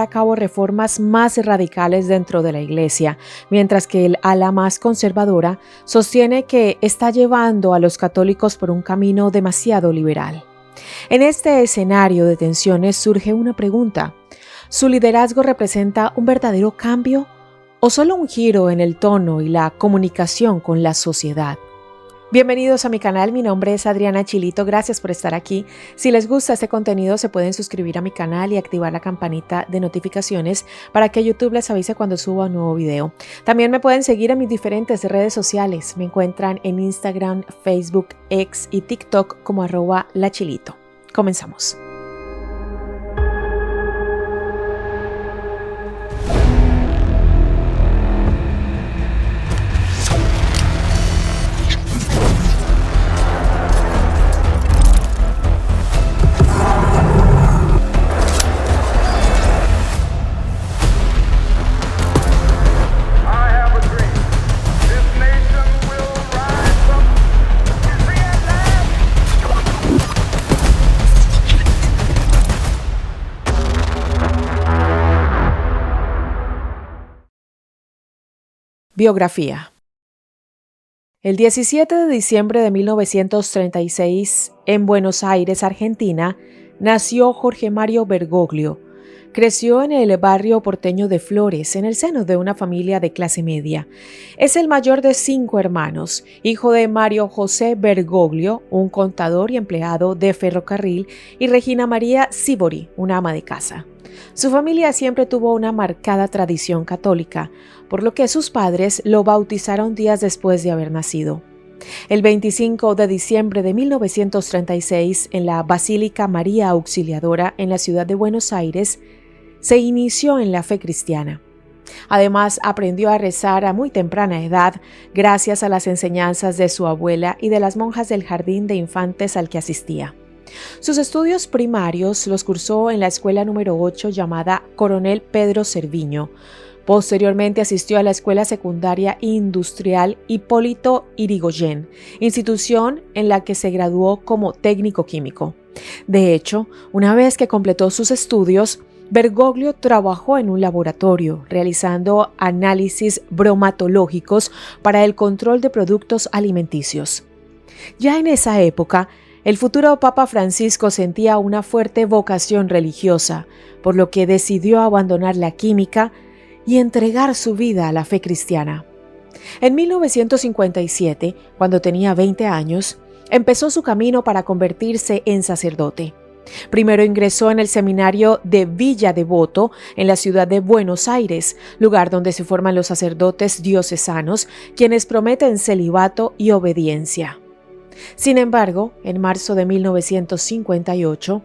a cabo reformas más radicales dentro de la Iglesia, mientras que el ala más conservadora sostiene que está llevando a los católicos por un camino demasiado liberal. En este escenario de tensiones surge una pregunta: ¿su liderazgo representa un verdadero cambio o solo un giro en el tono y la comunicación con la sociedad? Bienvenidos a mi canal, mi nombre es Adriana Chilito, gracias por estar aquí. Si les gusta este contenido se pueden suscribir a mi canal y activar la campanita de notificaciones para que YouTube les avise cuando suba un nuevo video. También me pueden seguir en mis diferentes redes sociales, me encuentran en Instagram, Facebook, X y TikTok como @lachilito. Comenzamos. Biografía. El 17 de diciembre de 1936, en Buenos Aires, Argentina, nació Jorge Mario Bergoglio. Creció en el barrio porteño de Flores, en el seno de una familia de clase media. Es el mayor de 5 hermanos, hijo de Mario José Bergoglio, un contador y empleado de ferrocarril, y Regina María Sívori, una ama de casa. Su familia siempre tuvo una marcada tradición católica, por lo que sus padres lo bautizaron días después de haber nacido. El 25 de diciembre de 1936, en la Basílica María Auxiliadora en la ciudad de Buenos Aires, se inició en la fe cristiana. Además, aprendió a rezar a muy temprana edad gracias a las enseñanzas de su abuela y de las monjas del jardín de infantes al que asistía. Sus estudios primarios los cursó en la escuela número 8 llamada Coronel Pedro Cerviño. Posteriormente asistió a la Escuela Secundaria Industrial Hipólito Yrigoyen, institución en la que se graduó como técnico químico. De hecho, una vez que completó sus estudios, Bergoglio trabajó en un laboratorio realizando análisis bromatológicos para el control de productos alimenticios. Ya en esa época, el futuro Papa Francisco sentía una fuerte vocación religiosa, por lo que decidió abandonar la química y entregar su vida a la fe cristiana. En 1957, cuando tenía 20 años, empezó su camino para convertirse en sacerdote. Primero ingresó en el seminario de Villa Devoto, en la ciudad de Buenos Aires, lugar donde se forman los sacerdotes diocesanos, quienes prometen celibato y obediencia. Sin embargo, en marzo de 1958,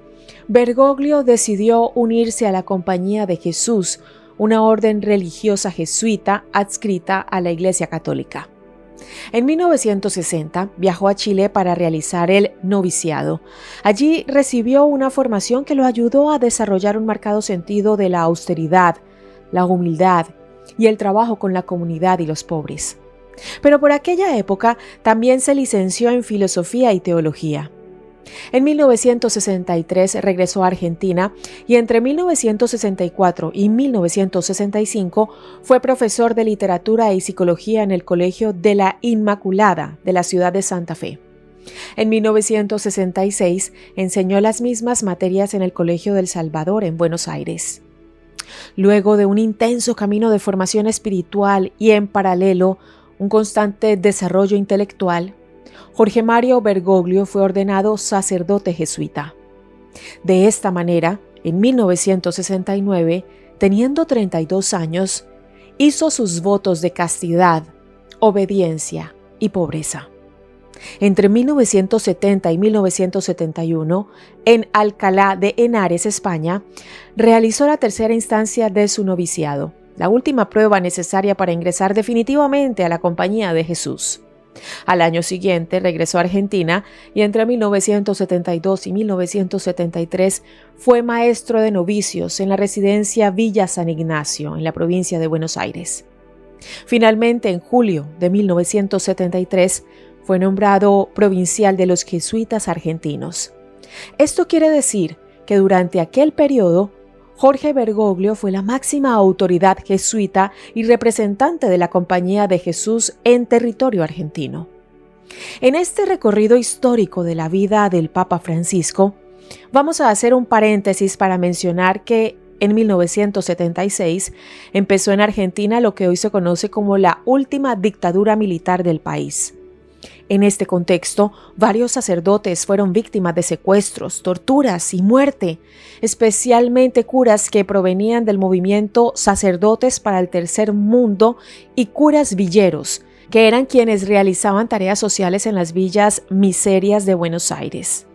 Bergoglio decidió unirse a la Compañía de Jesús, una orden religiosa jesuita adscrita a la Iglesia Católica. En 1960 viajó a Chile para realizar el noviciado. Allí recibió una formación que lo ayudó a desarrollar un marcado sentido de la austeridad, la humildad y el trabajo con la comunidad y los pobres. Pero por aquella época también se licenció en Filosofía y Teología. En 1963 regresó a Argentina y entre 1964 y 1965 fue profesor de Literatura y Psicología en el Colegio de la Inmaculada de la ciudad de Santa Fe. En 1966 enseñó las mismas materias en el Colegio del Salvador en Buenos Aires. Luego de un intenso camino de formación espiritual y en paralelo un constante desarrollo intelectual, Jorge Mario Bergoglio fue ordenado sacerdote jesuita. De esta manera, en 1969, teniendo 32 años, hizo sus votos de castidad, obediencia y pobreza. Entre 1970 y 1971, en Alcalá de Henares, España, realizó la tercera instancia de su noviciado, la última prueba necesaria para ingresar definitivamente a la Compañía de Jesús. Al año siguiente regresó a Argentina y entre 1972 y 1973 fue maestro de novicios en la residencia Villa San Ignacio, en la provincia de Buenos Aires. Finalmente, en julio de 1973, fue nombrado provincial de los jesuitas argentinos. Esto quiere decir que durante aquel periodo, Jorge Bergoglio fue la máxima autoridad jesuita y representante de la Compañía de Jesús en territorio argentino. En este recorrido histórico de la vida del Papa Francisco, vamos a hacer un paréntesis para mencionar que en 1976 empezó en Argentina lo que hoy se conoce como la última dictadura militar del país. En este contexto, varios sacerdotes fueron víctimas de secuestros, torturas y muerte, especialmente curas que provenían del movimiento Sacerdotes para el Tercer Mundo y curas villeros, que eran quienes realizaban tareas sociales en las villas miserias de Buenos Aires.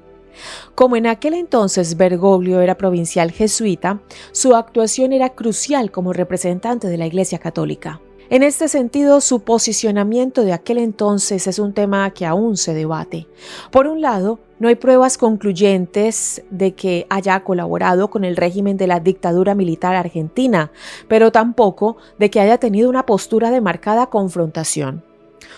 Como en aquel entonces Bergoglio era provincial jesuita, su actuación era crucial como representante de la Iglesia Católica. En este sentido, su posicionamiento de aquel entonces es un tema que aún se debate. Por un lado, no hay pruebas concluyentes de que haya colaborado con el régimen de la dictadura militar argentina, pero tampoco de que haya tenido una postura de marcada confrontación.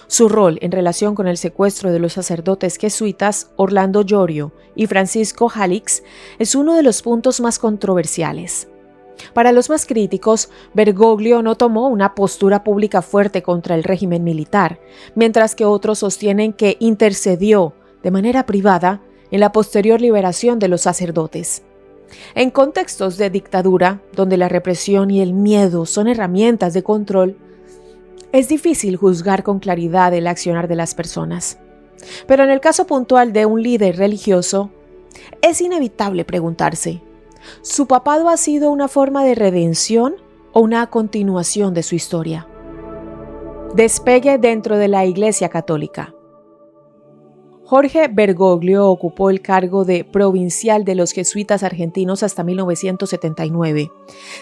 Su rol en relación con el secuestro de los sacerdotes jesuitas Orlando Llorio y Francisco Jalix es uno de los puntos más controversiales. Para los más críticos, Bergoglio no tomó una postura pública fuerte contra el régimen militar, mientras que otros sostienen que intercedió de manera privada en la posterior liberación de los sacerdotes. En contextos de dictadura, donde la represión y el miedo son herramientas de control, es difícil juzgar con claridad el accionar de las personas. Pero en el caso puntual de un líder religioso, es inevitable preguntarse, ¿su papado ha sido una forma de redención o una continuación de su historia? Despegue dentro de la Iglesia Católica. Jorge Bergoglio ocupó el cargo de provincial de los jesuitas argentinos hasta 1979.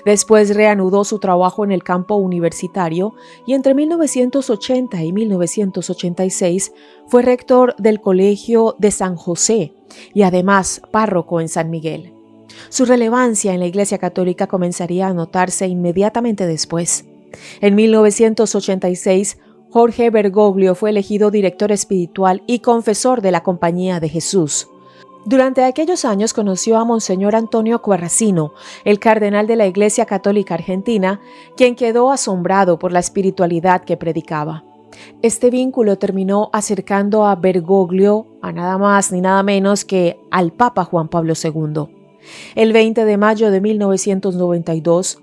Después reanudó su trabajo en el campo universitario y entre 1980 y 1986 fue rector del Colegio de San José y además párroco en San Miguel. Su relevancia en la Iglesia Católica comenzaría a notarse inmediatamente después. En 1986, Jorge Bergoglio fue elegido director espiritual y confesor de la Compañía de Jesús. Durante aquellos años conoció a Monseñor Antonio Quarrasino, el cardenal de la Iglesia Católica Argentina, quien quedó asombrado por la espiritualidad que predicaba. Este vínculo terminó acercando a Bergoglio a nada más ni nada menos que al Papa Juan Pablo II. El 20 de mayo de 1992,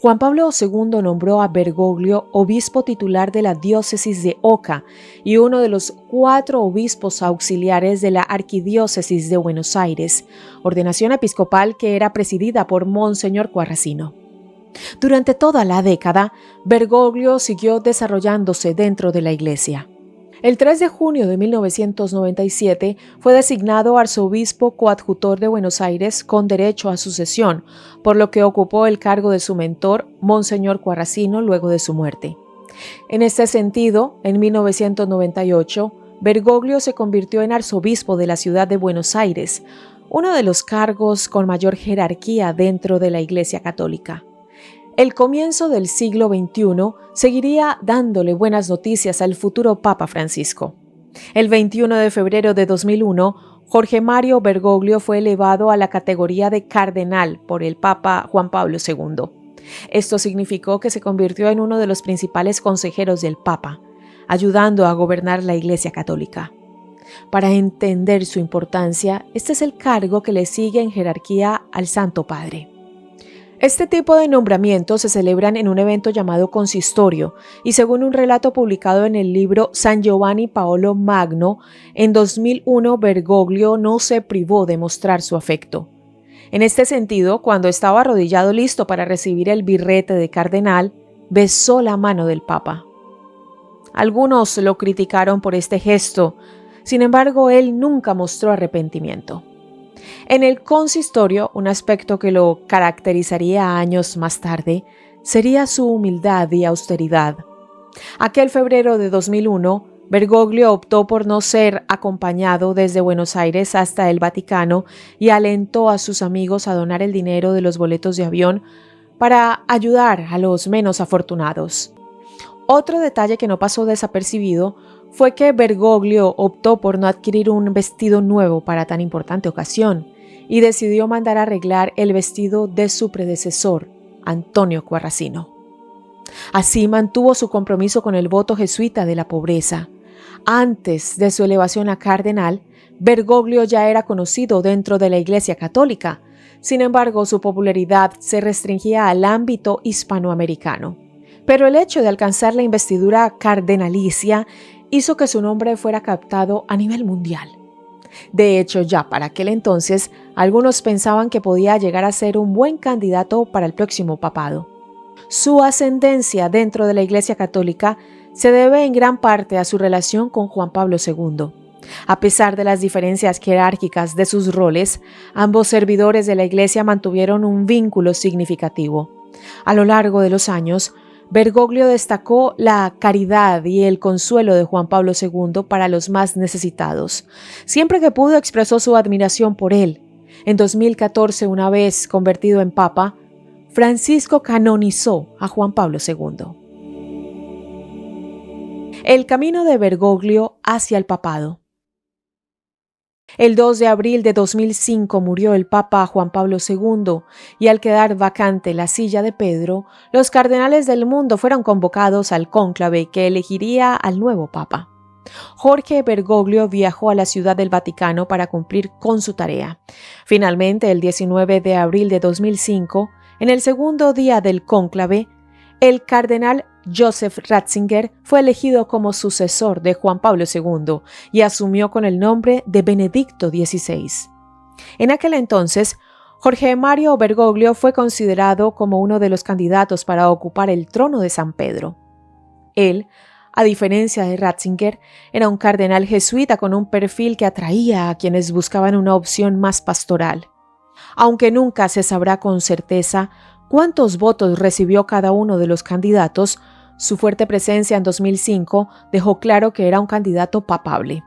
Juan Pablo II nombró a Bergoglio obispo titular de la diócesis de Oca y uno de los 4 obispos auxiliares de la arquidiócesis de Buenos Aires, ordenación episcopal que era presidida por Monseñor Quarrasino. Durante toda la década, Bergoglio siguió desarrollándose dentro de la Iglesia. El 3 de junio de 1997 fue designado arzobispo coadjutor de Buenos Aires con derecho a sucesión, por lo que ocupó el cargo de su mentor, Monseñor Quarrasino, luego de su muerte. En este sentido, en 1998, Bergoglio se convirtió en arzobispo de la ciudad de Buenos Aires, uno de los cargos con mayor jerarquía dentro de la Iglesia Católica. El comienzo del siglo XXI seguiría dándole buenas noticias al futuro Papa Francisco. El 21 de febrero de 2001, Jorge Mario Bergoglio fue elevado a la categoría de cardenal por el Papa Juan Pablo II. Esto significó que se convirtió en uno de los principales consejeros del Papa, ayudando a gobernar la Iglesia Católica. Para entender su importancia, este es el cargo que le sigue en jerarquía al Santo Padre. Este tipo de nombramientos se celebran en un evento llamado consistorio y según un relato publicado en el libro San Giovanni Paolo Magno, en 2001 Bergoglio no se privó de mostrar su afecto. En este sentido, cuando estaba arrodillado listo para recibir el birrete de cardenal, besó la mano del Papa. Algunos lo criticaron por este gesto, sin embargo, él nunca mostró arrepentimiento. En el consistorio, un aspecto que lo caracterizaría años más tarde sería su humildad y austeridad. Aquel febrero de 2001, Bergoglio optó por no ser acompañado desde Buenos Aires hasta el Vaticano y alentó a sus amigos a donar el dinero de los boletos de avión para ayudar a los menos afortunados. Otro detalle que no pasó desapercibido fue que Bergoglio optó por no adquirir un vestido nuevo para tan importante ocasión y decidió mandar arreglar el vestido de su predecesor, Antonio Quarracino. Así mantuvo su compromiso con el voto jesuita de la pobreza. Antes de su elevación a cardenal, Bergoglio ya era conocido dentro de la Iglesia Católica. Sin embargo, su popularidad se restringía al ámbito hispanoamericano. Pero el hecho de alcanzar la investidura cardenalicia hizo que su nombre fuera captado a nivel mundial. De hecho, ya para aquel entonces, algunos pensaban que podía llegar a ser un buen candidato para el próximo papado. Su ascendencia dentro de la Iglesia Católica se debe en gran parte a su relación con Juan Pablo II. A pesar de las diferencias jerárquicas de sus roles, ambos servidores de la Iglesia mantuvieron un vínculo significativo. A lo largo de los años, Bergoglio destacó la caridad y el consuelo de Juan Pablo II para los más necesitados. Siempre que pudo expresó su admiración por él. En 2014, una vez convertido en papa, Francisco canonizó a Juan Pablo II. El camino de Bergoglio hacia el papado. El 2 de abril de 2005 murió el Papa Juan Pablo II y al quedar vacante la silla de Pedro, los cardenales del mundo fueron convocados al cónclave que elegiría al nuevo Papa. Jorge Bergoglio viajó a la Ciudad del Vaticano para cumplir con su tarea. Finalmente, el 19 de abril de 2005, en el segundo día del cónclave, el cardenal Joseph Ratzinger fue elegido como sucesor de Juan Pablo II y asumió con el nombre de Benedicto XVI. En aquel entonces, Jorge Mario Bergoglio fue considerado como uno de los candidatos para ocupar el trono de San Pedro. Él, a diferencia de Ratzinger, era un cardenal jesuita con un perfil que atraía a quienes buscaban una opción más pastoral. Aunque nunca se sabrá con certeza cuántos votos recibió cada uno de los candidatos, su fuerte presencia en 2005 dejó claro que era un candidato papable.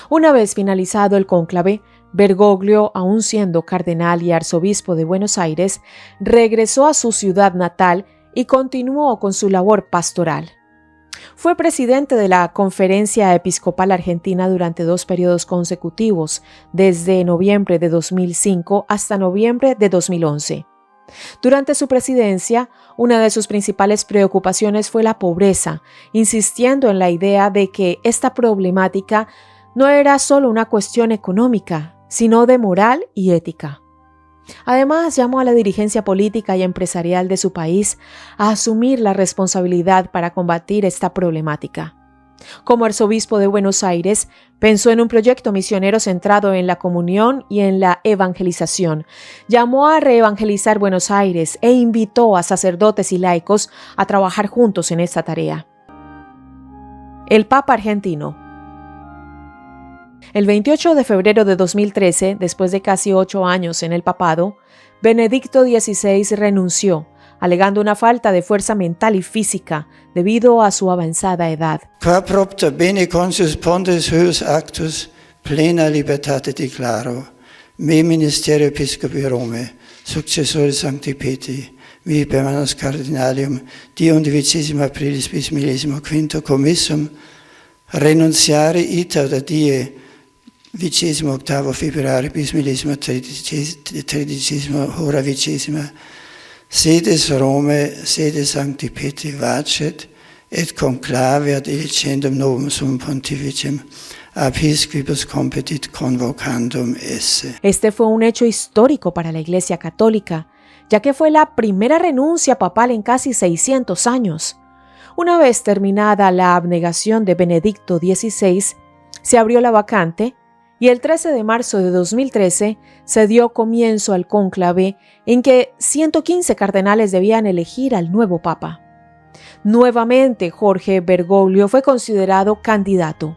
Una vez finalizado el cónclave, Bergoglio, aún siendo cardenal y arzobispo de Buenos Aires, regresó a su ciudad natal y continuó con su labor pastoral. Fue presidente de la Conferencia Episcopal Argentina durante 2 periodos consecutivos, desde noviembre de 2005 hasta noviembre de 2011. Durante su presidencia, una de sus principales preocupaciones fue la pobreza, insistiendo en la idea de que esta problemática no era solo una cuestión económica, sino de moral y ética. Además, llamó a la dirigencia política y empresarial de su país a asumir la responsabilidad para combatir esta problemática. Como arzobispo de Buenos Aires, pensó en un proyecto misionero centrado en la comunión y en la evangelización. Llamó a reevangelizar Buenos Aires e invitó a sacerdotes y laicos a trabajar juntos en esta tarea. El Papa argentino. El 28 de febrero de 2013, después de casi 8 años en el papado, Benedicto XVI renunció, alegando una falta de fuerza mental y física debido a su avanzada edad. Qua propter bene consus pontes huius actus plena libertate declaro, me ministerio episcopi Rome, successore Sancti Petri, mi per manus cardinalium, die 11 aprilis bis 15 commissum, renunciare ita da die 28 februari bis 13 hora 20, sedes Rome, sede Sancti Petri vacet, et conclave ad elicendum novum sum pontificem, episcopus competit convocandum esse. Este fue un hecho histórico para la Iglesia Católica, ya que fue la primera renuncia papal en casi 600 años. Una vez terminada la abnegación de Benedicto XVI, se abrió la vacante y el 13 de marzo de 2013 se dio comienzo al cónclave en que 115 cardenales debían elegir al nuevo papa. Nuevamente, Jorge Bergoglio fue considerado candidato.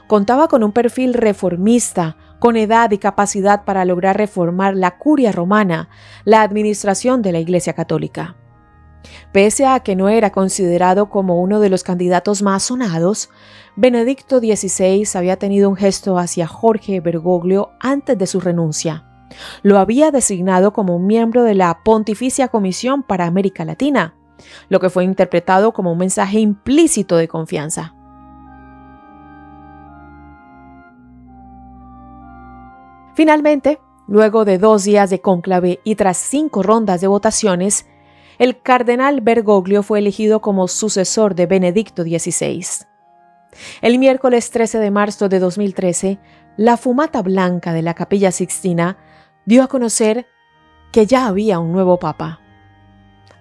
Contaba con un perfil reformista, con edad y capacidad para lograr reformar la curia romana, la administración de la Iglesia Católica. Pese a que no era considerado como uno de los candidatos más sonados, Benedicto XVI había tenido un gesto hacia Jorge Bergoglio antes de su renuncia. Lo había designado como un miembro de la Pontificia Comisión para América Latina, lo que fue interpretado como un mensaje implícito de confianza. Finalmente, Luego de 2 días de cónclave y tras 5 rondas de votaciones, el cardenal Bergoglio fue elegido como sucesor de Benedicto XVI. El miércoles 13 de marzo de 2013, la fumata blanca de la Capilla Sixtina dio a conocer que ya había un nuevo papa.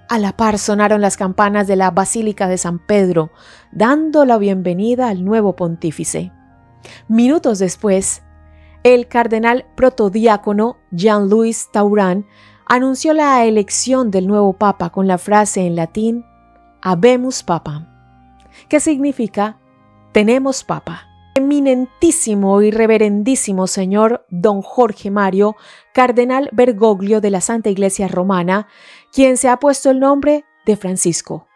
A la par sonaron las campanas de la Basílica de San Pedro, dando la bienvenida al nuevo pontífice. Minutos después, el cardenal protodiácono Jean-Louis Tauran anunció la elección del nuevo papa con la frase en latín Habemus Papa, que significa tenemos papa. Eminentísimo y reverendísimo señor don Jorge Mario, cardenal Bergoglio de la Santa Iglesia Romana, quien se ha puesto el nombre de Francisco.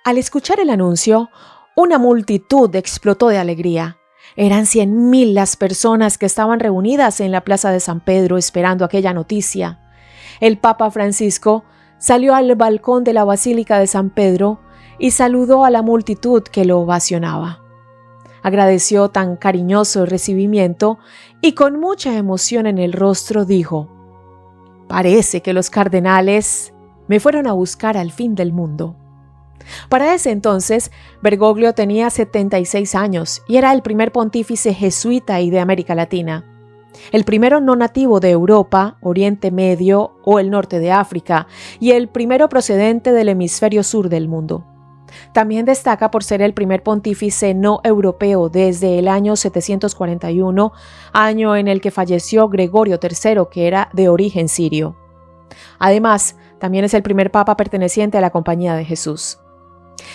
Al escuchar el anuncio, una multitud explotó de alegría. Eran 100,000 las personas que estaban reunidas en la Plaza de San Pedro esperando aquella noticia. El Papa Francisco salió al balcón de la Basílica de San Pedro y saludó a la multitud que lo ovacionaba. Agradeció tan cariñoso recibimiento y con mucha emoción en el rostro dijo: «Parece que los cardenales me fueron a buscar al fin del mundo». Para ese entonces, Bergoglio tenía 76 años y era el primer pontífice jesuita y de América Latina. El primero no nativo de Europa, Oriente Medio o el norte de África, y el primero procedente del hemisferio sur del mundo. También destaca por ser el primer pontífice no europeo desde el año 741, año en el que falleció Gregorio III, que era de origen sirio. Además, también es el primer papa perteneciente a la Compañía de Jesús.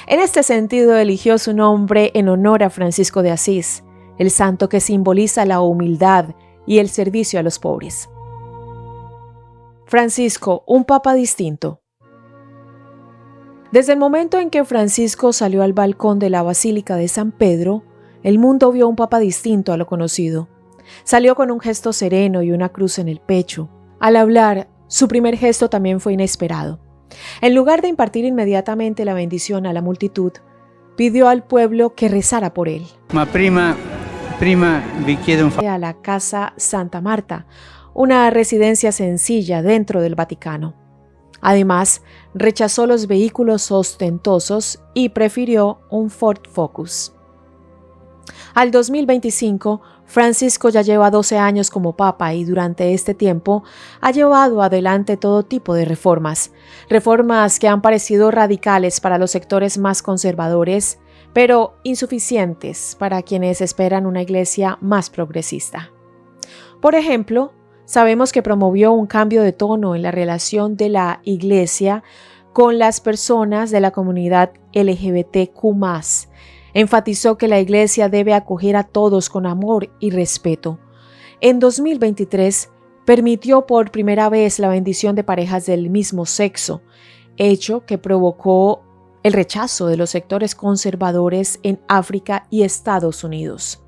En este sentido, eligió su nombre en honor a Francisco de Asís, el santo que simboliza la humildad y el servicio a los pobres. Francisco, un papa distinto. Desde el momento en que Francisco salió al balcón de la Basílica de San Pedro, el mundo vio un papa distinto a lo conocido. Salió con un gesto sereno y una cruz en el pecho. Al hablar, su primer gesto también fue inesperado. En lugar de impartir inmediatamente la bendición a la multitud, pidió al pueblo que rezara por él. Prima vi chiedo a la Casa Santa Marta, una residencia sencilla dentro del Vaticano. Además, rechazó los vehículos ostentosos y prefirió un Ford Focus. Al 2025, Francisco ya lleva 12 años como papa y durante este tiempo ha llevado adelante todo tipo de reformas que han parecido radicales para los sectores más conservadores, pero insuficientes para quienes esperan una iglesia más progresista. Por ejemplo, sabemos que promovió un cambio de tono en la relación de la Iglesia con las personas de la comunidad LGBTQ+. Enfatizó que la Iglesia debe acoger a todos con amor y respeto. En 2023, permitió por primera vez la bendición de parejas del mismo sexo, hecho que provocó el rechazo de los sectores conservadores en África y Estados Unidos.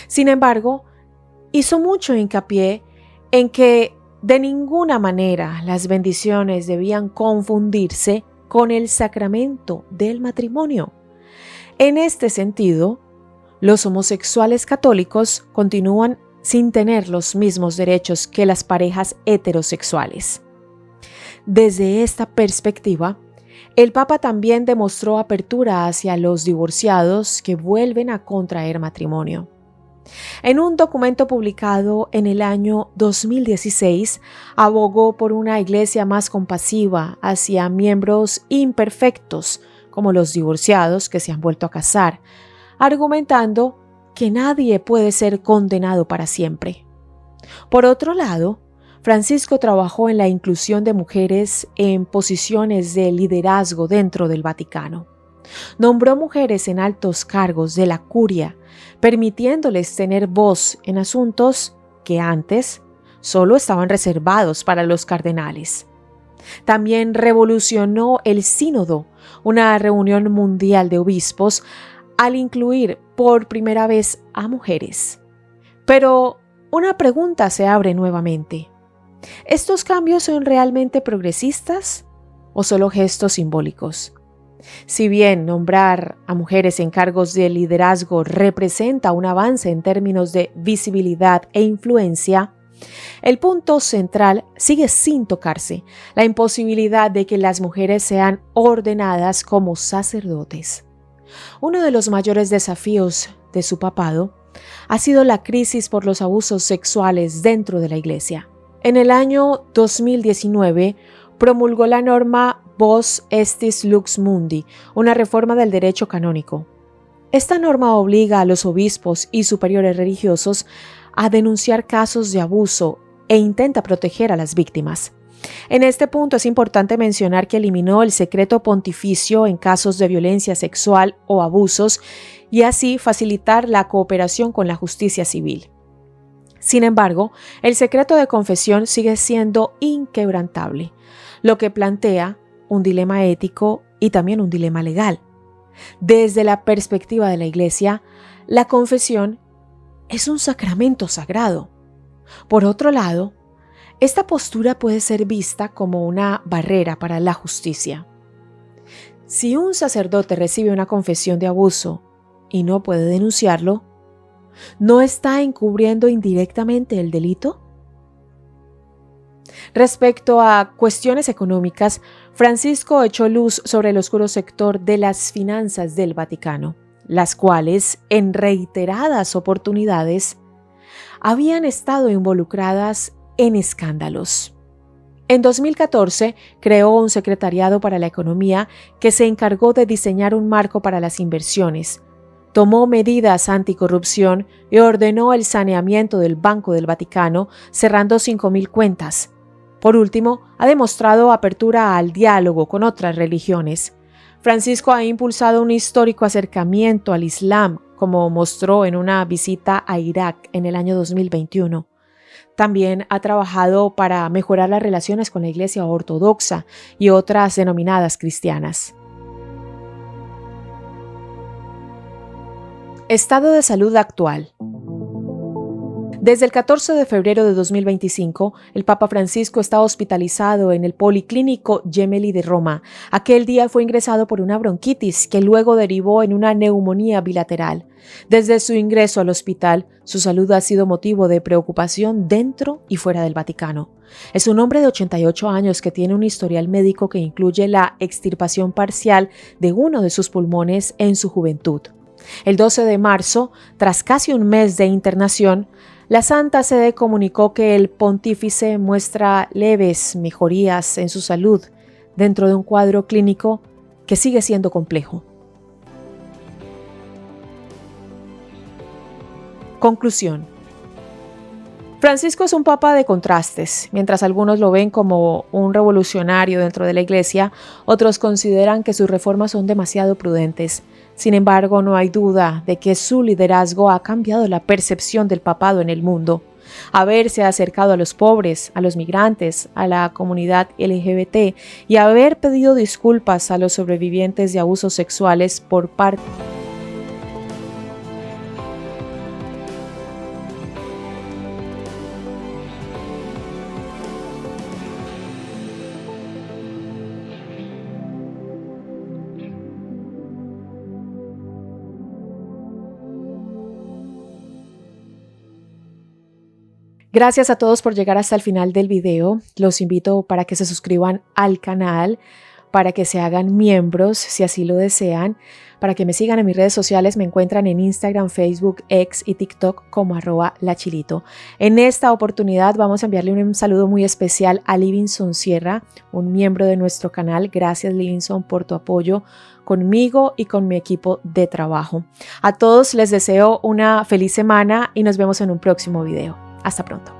Sin embargo, hizo mucho hincapié en que de ninguna manera las bendiciones debían confundirse con el sacramento del matrimonio. En este sentido, los homosexuales católicos continúan sin tener los mismos derechos que las parejas heterosexuales. Desde esta perspectiva, el Papa también demostró apertura hacia los divorciados que vuelven a contraer matrimonio. En un documento publicado en el año 2016, abogó por una iglesia más compasiva hacia miembros imperfectos, como los divorciados que se han vuelto a casar, argumentando que nadie puede ser condenado para siempre. Por otro lado, Francisco trabajó en la inclusión de mujeres en posiciones de liderazgo dentro del Vaticano. Nombró mujeres en altos cargos de la curia, permitiéndoles tener voz en asuntos que antes solo estaban reservados para los cardenales. También revolucionó el Sínodo, una reunión mundial de obispos, al incluir por primera vez a mujeres. Pero una pregunta se abre nuevamente. ¿Estos cambios son realmente progresistas o solo gestos simbólicos? Si bien nombrar a mujeres en cargos de liderazgo representa un avance en términos de visibilidad e influencia, El punto central sigue sin tocarse, la imposibilidad de que las mujeres sean ordenadas como sacerdotes. Uno de los mayores desafíos de su papado ha sido la crisis por los abusos sexuales dentro de la Iglesia. En el año 2019 promulgó la norma Vos Estis Lux Mundi, una reforma del derecho canónico. Esta norma obliga a los obispos y superiores religiosos a denunciar casos de abuso e intenta proteger a las víctimas. En este punto es importante mencionar que eliminó el secreto pontificio en casos de violencia sexual o abusos y así facilitar la cooperación con la justicia civil. Sin embargo, el secreto de confesión sigue siendo inquebrantable, lo que plantea un dilema ético y también un dilema legal. Desde la perspectiva de la Iglesia, la confesión es un sacramento sagrado. Por otro lado, esta postura puede ser vista como una barrera para la justicia. Si un sacerdote recibe una confesión de abuso y no puede denunciarlo, ¿no está encubriendo indirectamente el delito? Respecto a cuestiones económicas, Francisco echó luz sobre el oscuro sector de las finanzas del Vaticano, las cuales, en reiteradas oportunidades, habían estado involucradas en escándalos. En 2014 creó un secretariado para la economía que se encargó de diseñar un marco para las inversiones, tomó medidas anticorrupción y ordenó el saneamiento del Banco del Vaticano, cerrando 5.000 cuentas. Por último, ha demostrado apertura al diálogo con otras religiones. Francisco ha impulsado un histórico acercamiento al Islam, como mostró en una visita a Irak en el año 2021. También ha trabajado para mejorar las relaciones con la Iglesia Ortodoxa y otras denominadas cristianas. Estado de salud actual. Desde el 14 de febrero de 2025, el Papa Francisco está hospitalizado en el Policlínico Gemelli de Roma. Aquel día fue ingresado por una bronquitis que luego derivó en una neumonía bilateral. Desde su ingreso al hospital, su salud ha sido motivo de preocupación dentro y fuera del Vaticano. Es un hombre de 88 años que tiene un historial médico que incluye la extirpación parcial de uno de sus pulmones en su juventud. El 12 de marzo, tras casi un mes de internación, la Santa Sede comunicó que el pontífice muestra leves mejorías en su salud dentro de un cuadro clínico que sigue siendo complejo. Conclusión. Francisco es un papa de contrastes. Mientras algunos lo ven como un revolucionario dentro de la Iglesia, otros consideran que sus reformas son demasiado prudentes. Sin embargo, no hay duda de que su liderazgo ha cambiado la percepción del papado en el mundo. Haberse acercado a los pobres, a los migrantes, a la comunidad LGBT y haber pedido disculpas a los sobrevivientes de abusos sexuales por parte Gracias a todos por llegar hasta el final del video. Los invito para que se suscriban al canal, para que se hagan miembros si así lo desean, para que me sigan en mis redes sociales. Me encuentran en Instagram, Facebook, X y TikTok como @lachilito. En esta oportunidad vamos a enviarle un saludo muy especial a Livingston Sierra, un miembro de nuestro canal. Gracias, Livingston, por tu apoyo conmigo y con mi equipo de trabajo. A todos les deseo una feliz semana y nos vemos en un próximo video. Hasta pronto.